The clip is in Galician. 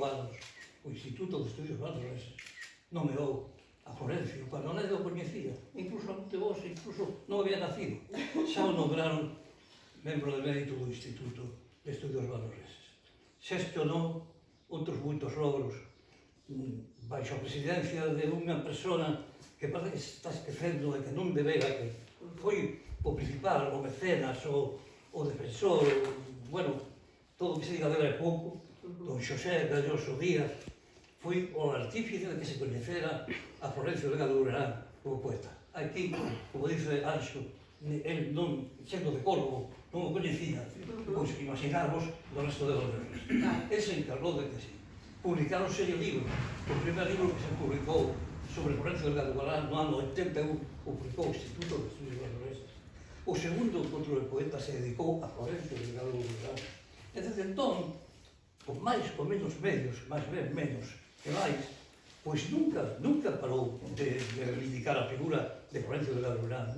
anos, o Instituto de Estudios Valdoreses nomeou a Florencio, cando nadie o coñecía, incluso ante vos, incluso non había nacido, xa o nombraron membro de mérito do Instituto de Estudios Valdoreses. Xestionou outros moitos logros baixo a presidencia de unha persona que parece que se está esquecendo de que non debera, que foi o principal, o mecenas, o defensor, bueno, todo o que se diga dela é pouco, don Xosé Galloso Díaz, foi o artífice de que se coñecera a Florencio Vega de Urarán como poeta. Aquí, como dice Anxo, el non, sendo de Corvo, non o coñecía, pois imaginarvos do resto de Valdoreses. El se encargou de que sí. Publicaronse o libro, o primer libro que se publicou sobre Florencio Vega de Urarán no ano 81, o publicou o Instituto de Estudios Valdoreses. O segundo encontro de poetas se dedicou a Florencio Vega de Urarán. E desde entón, con máis ou menos medios, máis ben menos que máis, pois nunca parou de reivindicar a figura de Florencio Vega de Urarán.